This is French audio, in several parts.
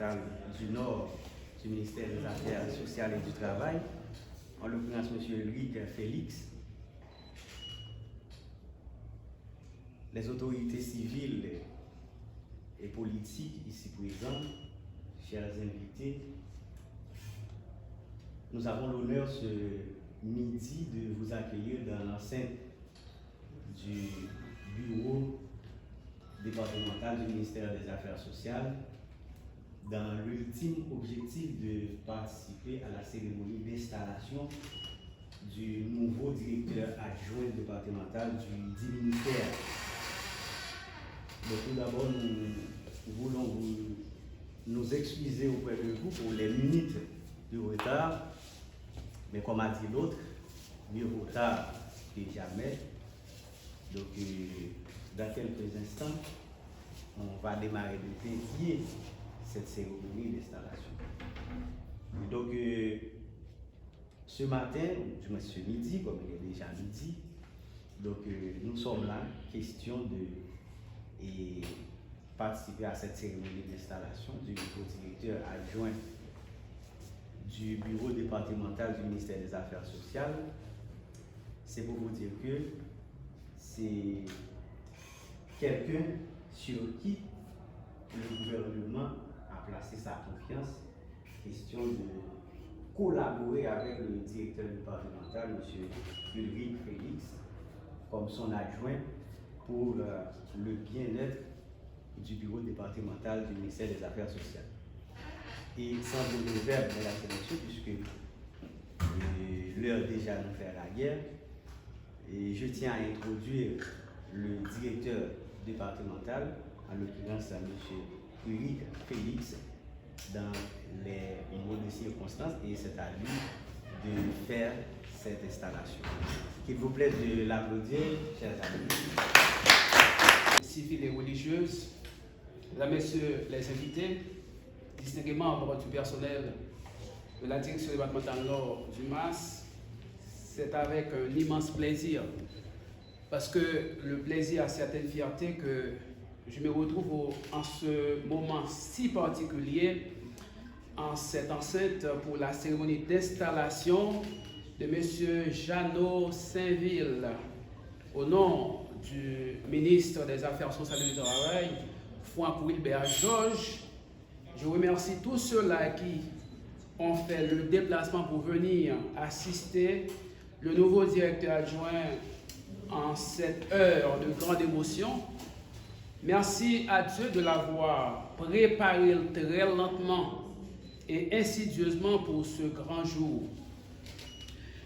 départemental du Nord du ministère des Affaires sociales et du Travail, en l'occurrence M. Ulrich Félix, les autorités civiles et politiques ici présentes, chers invités, nous avons l'honneur ce midi de vous accueillir dans l'enceinte du bureau départemental du ministère des Affaires sociales dans l'ultime objectif de participer à la cérémonie d'installation du nouveau directeur adjoint départemental du ministère. Donc, tout d'abord, nous voulons nous excuser auprès de vous pour les minutes de retard, mais comme a dit l'autre, mieux vaut tard que jamais. Donc, dans quelques instants, on va démarrer de dédier cette cérémonie d'installation. Donc, ce matin, du moins ce midi, comme il est déjà midi, donc nous sommes là, question de participer à cette cérémonie d'installation du nouveau directeur adjoint du bureau départemental du ministère des Affaires sociales. C'est pour vous dire que c'est quelqu'un sur qui le gouvernement a placé sa confiance, question de collaborer avec le directeur départemental, M. Ulrich Félix, comme son adjoint pour le bien-être du bureau départemental du ministère des Affaires sociales. Et sans donner le verbe, mesdames et messieurs, puisque l'heure déjà nous fait la guerre, et je tiens à introduire le directeur départemental, en l'occurrence M. Ulrich Félix, dans les mots de circonstances, et c'est à lui de faire cette installation. Qu'il vous plaît de l'applaudir, chers amis. Civiles et religieuses, mesdames et messieurs les invités, distingués membres du personnel de la direction départementale Nord du MAS, c'est avec un immense plaisir, parce que le plaisir a certaines fiertés que je me retrouve en ce moment si particulier en cette enceinte pour la cérémonie d'installation de M. Jeannot Saint-Ville. Au nom du ministre des Affaires sociales et du Travail, Franck Wilbert Georges, je remercie tous ceux-là qui ont fait le déplacement pour venir assister le nouveau directeur adjoint en cette heure de grande émotion. Merci à Dieu de l'avoir préparé très lentement et insidieusement pour ce grand jour.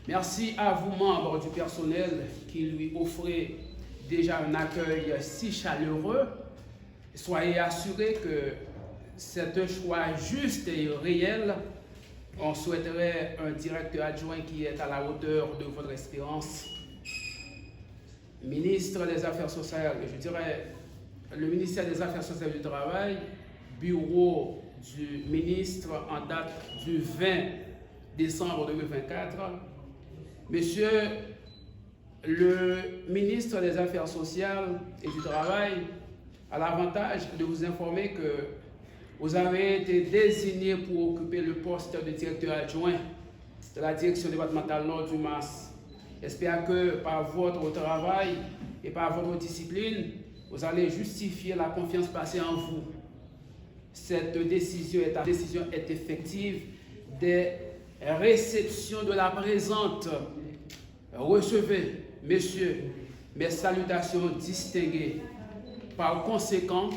Merci à vous, membres du personnel, qui lui offrez déjà un accueil si chaleureux. Soyez assurés que c'est un choix juste et réel. On souhaiterait un directeur adjoint qui est à la hauteur de votre espérance. Ministre des Affaires sociales, je dirais le ministère des Affaires sociales et du Travail, bureau du ministre en date du 20 décembre 2024. Monsieur le ministre des Affaires sociales et du Travail a l'avantage de vous informer que vous avez été désigné pour occuper le poste de directeur adjoint de la direction départementale Nord du MAS. J'espère que par votre travail et par votre discipline, vous allez justifier la confiance placée en vous. Cette décision est effective dès réception de la présente. Recevez, messieurs, mes salutations distinguées. Par conséquent,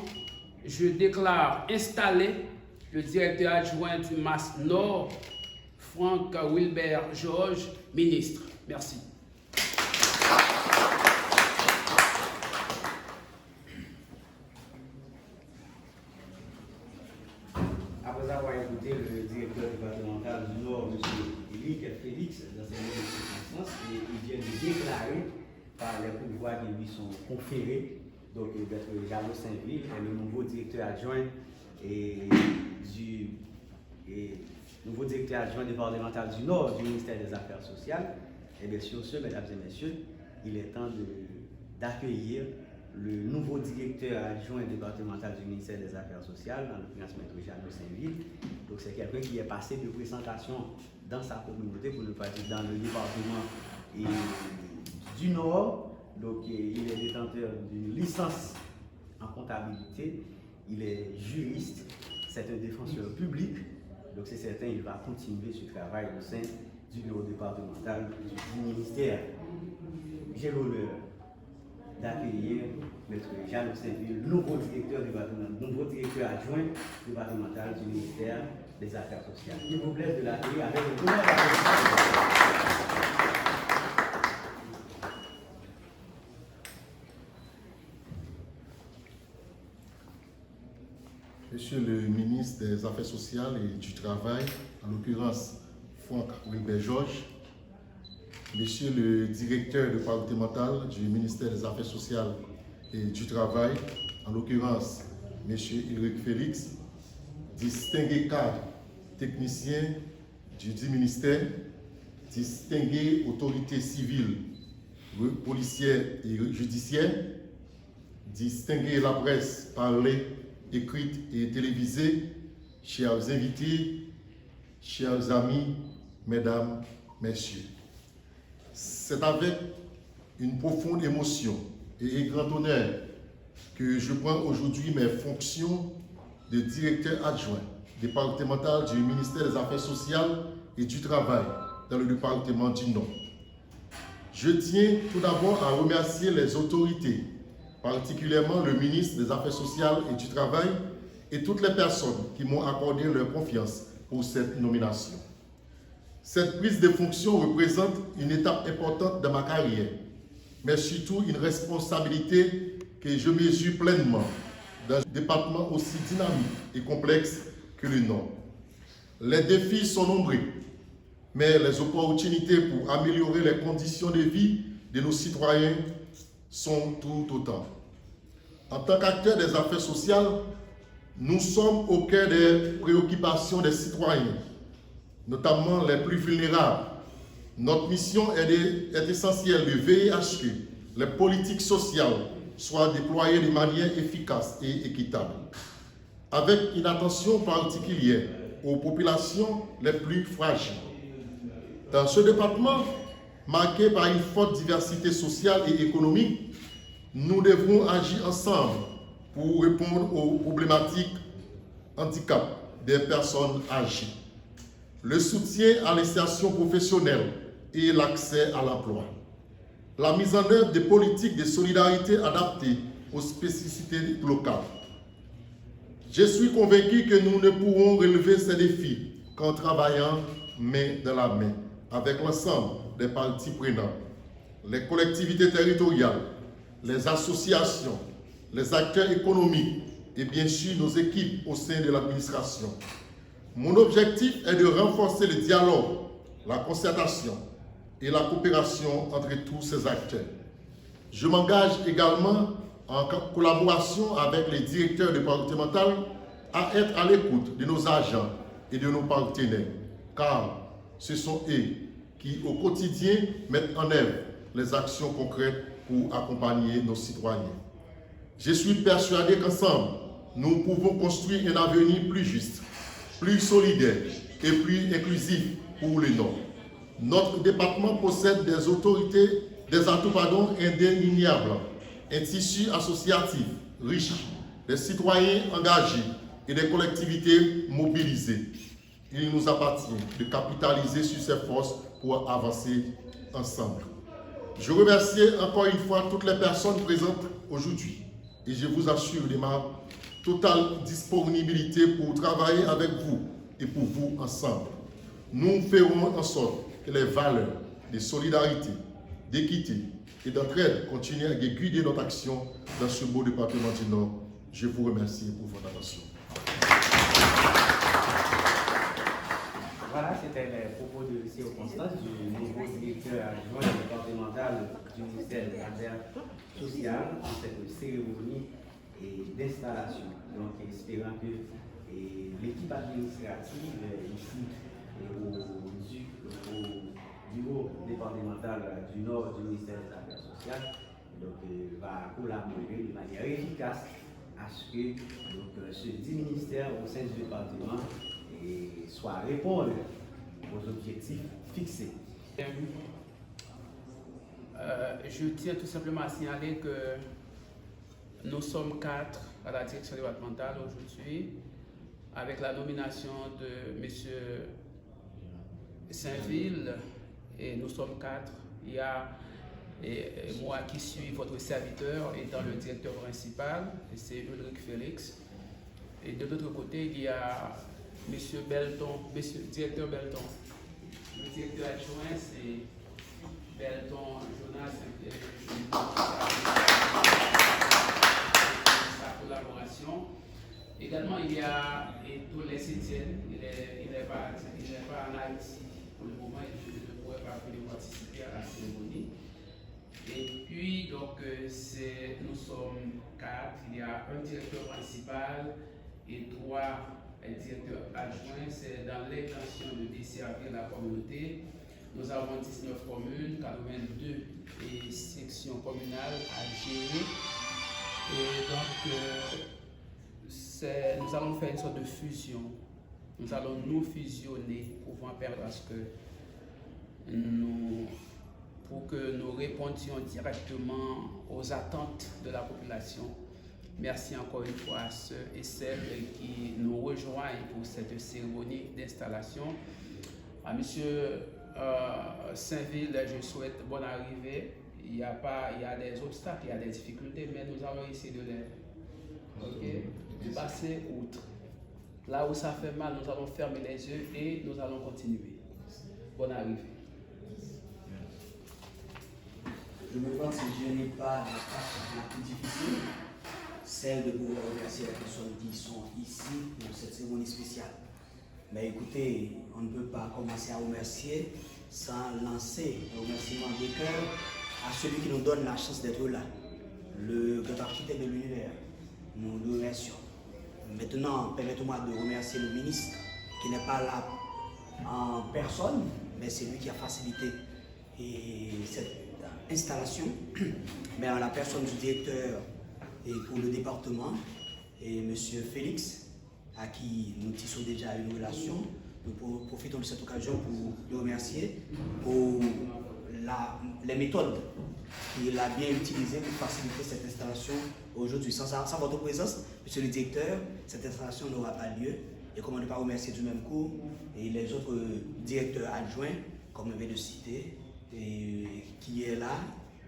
je déclare installé le directeur adjoint du MAS Nord, Franck Wilbert Georges, ministre. Merci. Après avoir écouté le directeur départemental du Nord, M. Ulrich Félix, dans ces mots de circonstance, il vient de déclarer par les pouvoirs qui lui sont conférés, donc d'être Jeannot Saint-Ville, le nouveau directeur adjoint nouveau directeur adjoint départemental du Nord du ministère des Affaires sociales. Et bien sûr, mesdames et messieurs, il est temps d'accueillir le nouveau directeur adjoint départemental du ministère des Affaires sociales, dans l'occurrence M. Jeannot Saint-Ville. Donc c'est quelqu'un qui est passé de présentation dans sa communauté, pour ne pas dire dans le département du Nord. Donc il est détenteur d'une licence en comptabilité, il est juriste, c'est un défenseur public. Donc c'est certain, il va continuer ce travail au sein du bureau départemental du ministère. J'ai l'honneur d'accueillir M. Jeannot Saint-Ville, nouveau directeur adjoint départemental du ministère des Affaires sociales. Il vous plaît de l'accueillir avec un grand applaudissement. Monsieur le ministre des Affaires sociales et du Travail, en l'occurrence Franck Wilbert Georges, Monsieur le directeur départemental du ministère des Affaires sociales et du Travail, en l'occurrence Monsieur Ulrich Félix, distingués cadres techniciens du dit ministère, distinguées autorités civiles, policières et judiciaires, distinguée la presse parlée, écrite et télévisée, chers invités, chers amis, mesdames, messieurs. C'est avec une profonde émotion et un grand honneur que je prends aujourd'hui mes fonctions de directeur adjoint départemental du ministère des Affaires sociales et du Travail dans le département du Nord. Je tiens tout d'abord à remercier les autorités, particulièrement le ministre des Affaires sociales et du Travail et toutes les personnes qui m'ont accordé leur confiance pour cette nomination. Cette prise de fonction représente une étape importante dans ma carrière, mais surtout une responsabilité que je mesure pleinement dans un département aussi dynamique et complexe que le Nord. Les défis sont nombreux, mais les opportunités pour améliorer les conditions de vie de nos citoyens sont tout autant. En tant qu'acteurs des affaires sociales, nous sommes au cœur des préoccupations des citoyens, notamment les plus vulnérables. Notre mission est essentielle de veiller à ce que les politiques sociales soient déployées de manière efficace et équitable, avec une attention particulière aux populations les plus fragiles. Dans ce département, marqué par une forte diversité sociale et économique, nous devrons agir ensemble pour répondre aux problématiques handicap des personnes âgées, le soutien à l'insertion professionnelle et l'accès à l'emploi, la mise en œuvre des politiques de solidarité adaptées aux spécificités locales. Je suis convaincu que nous ne pourrons relever ces défis qu'en travaillant main dans la main avec l'ensemble des parties prenantes, les collectivités territoriales, les associations, les acteurs économiques et bien sûr nos équipes au sein de l'administration. Mon objectif est de renforcer le dialogue, la concertation et la coopération entre tous ces acteurs. Je m'engage également en collaboration avec les directeurs départementaux à être à l'écoute de nos agents et de nos partenaires, car ce sont eux qui, au quotidien, mettent en œuvre les actions concrètes pour accompagner nos citoyens. Je suis persuadé qu'ensemble, nous pouvons construire un avenir plus juste, plus solidaire et plus inclusif pour le Nord. Notre département possède des atouts indéniables, un tissu associatif riche, des citoyens engagés et des collectivités mobilisées. Il nous appartient de capitaliser sur ces forces pour avancer ensemble. Je remercie encore une fois toutes les personnes présentes aujourd'hui et je vous assure de ma totale disponibilité pour travailler avec vous et pour vous ensemble. Nous ferons en sorte que les valeurs de solidarité, d'équité et d'entraide continuent à guider notre action dans ce beau département du Nord. Je vous remercie pour votre attention. Voilà, c'était les propos de Lucie Constance, du nouveau directeur adjoint départemental du ministère des Affaires sociales en cette cérémonie d'installation. Donc, espérant que l'équipe administrative ici au bureau départemental du Nord du ministère des Affaires sociales va collaborer de manière efficace à ce que ce 10 ministères au sein du département soit répondre aux objectifs fixés. Je tiens tout simplement à signaler que nous sommes 4 à la direction départementale aujourd'hui, avec la nomination de M. Saint-Ville, et nous sommes 4. Il y a moi qui suis votre serviteur étant le directeur principal, c'est Ulrich Félix. Et de l'autre côté, il y a M. Belton, directeur Belton. Le directeur adjoint, c'est Belton Jonas, sa collaboration. Également, il y a Tolès Etienne, il n'est pas en Haïti pour le moment, il ne pourrait pas venir participer à la cérémonie. Et puis, donc, nous sommes 4, il y a un directeur principal et 3 directeurs adjoints. C'est dans l'intention de desservir la communauté. Nous avons 19 communes, 82 sections communales à gérer. Et donc, nous allons faire une sorte de fusion. Nous allons nous fusionner pour que nous répondions directement aux attentes de la population. Merci encore une fois à ceux et celles qui nous rejoignent pour cette cérémonie d'installation. À M. Saint-Ville, je souhaite bonne arrivée. Il y a des obstacles, il y a des difficultés, mais nous allons essayer de les passer outre. Là où ça fait mal, nous allons fermer les yeux et nous allons continuer. Bonne arrivée. Je me pense que je n'ai pas la tâche la plus difficile, celle de pouvoir remercier les personnes qui sont ici pour cette cérémonie spéciale. Mais écoutez, on ne peut pas commencer à remercier sans lancer un remerciement de cœur à celui qui nous donne la chance d'être là, le grand architecte de l'univers. Nous le remercions. Maintenant, permettez-moi de remercier le ministre qui n'est pas là en personne, mais c'est lui qui a facilité cette installation, mais en la personne du directeur pour le département et M. Félix, à qui nous tissons déjà une relation. Nous profitons de cette occasion pour le remercier pour les méthodes qu'il a bien utilisées pour faciliter cette installation aujourd'hui. Sans votre présence, monsieur le directeur, cette installation n'aura pas lieu. Et comment ne pas remercier du même coup et les autres directeurs adjoints, comme je viens de citer, qui est là,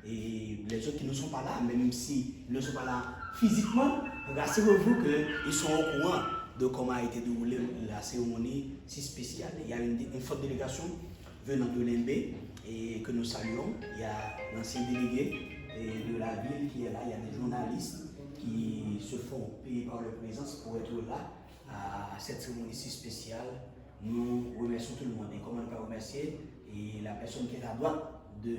et les autres qui ne sont pas là, même s'ils ne sont pas là physiquement, rassurez-vous qu'ils sont au courant de comment a été déroulée la cérémonie si spéciale. Il y a une forte délégation venant de Limbé et que nous saluons. Il y a l'ancien délégué de la ville qui est là. Il y a des journalistes qui se font payer par leur présence pour être là à cette cérémonie si spéciale. Nous remercions tout le monde. Et comment ne pas remercier et la personne qui est à droite de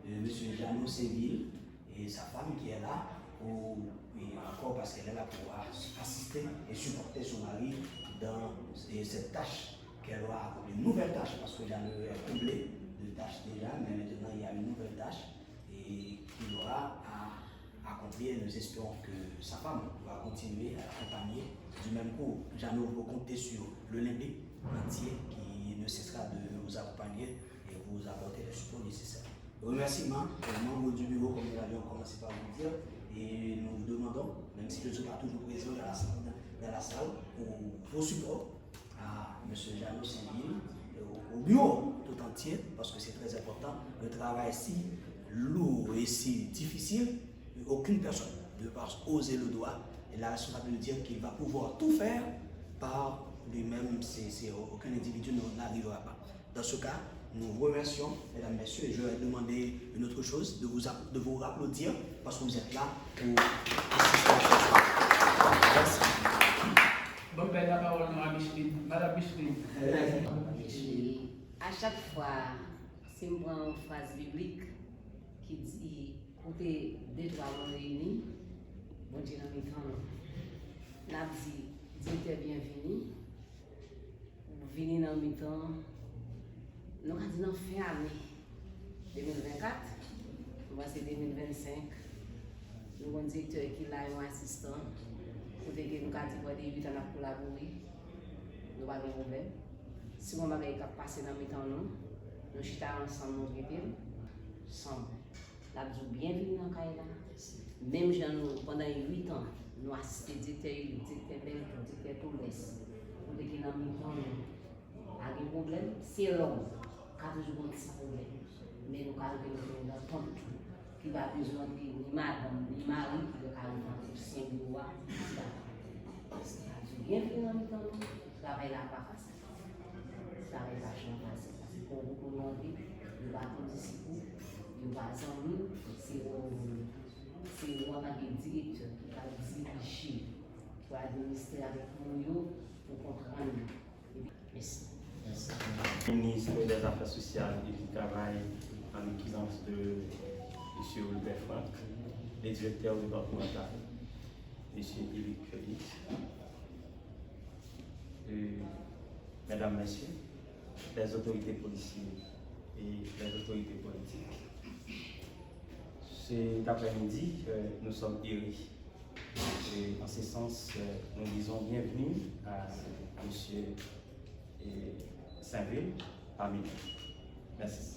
M. Jeannot Saint-Ville et sa femme qui est là, et encore parce qu'elle est là pour assister et supporter son mari dans cette tâche qu'elle aura accomplie. Une nouvelle tâche, parce que Jeannot est comblé de tâches déjà, mais maintenant il y a une nouvelle tâche et qu'il aura à accomplir. Et nous espérons que sa femme va continuer à l'accompagner. Du même coup, Jeannot peut compter sur le Limbé entier qui ne cessera de vous accompagner et vous apporter le support nécessaire. Remerciements aux membres du bureau, comme nous l'avions commencé par vous dire, et nous vous demandons, même si je ne suis pas toujours présent dans la salle, pour vos supports à M. Jeannot Saint-Ville, au bureau tout entier, parce que c'est très important. Le travail est si lourd et si difficile, aucune personne ne va oser le doigt, et la responsabilité de dire qu'il va pouvoir tout faire par lui-même, aucun individu n'arrivera pas. Dans ce cas, nous vous remercions, mesdames, messieurs, et je vais demander une autre chose, de vous applaudir parce que vous êtes là pour assister à cette. Merci. Bon, ben, la parole à Micheline. Madame Micheline. À chaque fois, c'est une phrase biblique qui dit côté deux trois réunis, bon Dieu dans mes temps, n'a dit directeur bienvenue, venez dans mes temps. Nous avons dit dans fin année 2024, Moi, c'est 2025. Nous avons un directeur qui est là, un assistant. Côté que nous avons dit que 8 ans à collaborer. Nous n'avons pas de problème. Si on va passer dans le temps, nous chita ensemble, nous traitons. Ensemble. La bienvenue dans Kaila. Même pendant 8 ans, nous avons assisté directeur Belgique, directeur Toulouse. Nous avons dit que nous avons un problème. C'est long. 4 jours, c'est un problème. Mais nous avons un compte qui va besoin de madame, de mari, qui va faire un 5 mois. Bienvenue dans le temps, nous travaillons là pas facile. Travail pas facile. Parce que pour vous demander, nous allons ici, nous allons c'est moi qui est directeur qui va diriger, qui va administrer avec nous pour comprendre. Merci. Merci. Ministre des Affaires sociales et du Travail, en équivalence de M. Albert Franck, les directeurs départemental, M. Éric Félix, Mesdames, Messieurs, les autorités policières et les autorités politiques. Cet après-midi, nous sommes héris. Et en ce sens, nous disons bienvenue à M. Saint-Ville parmi nous. Merci.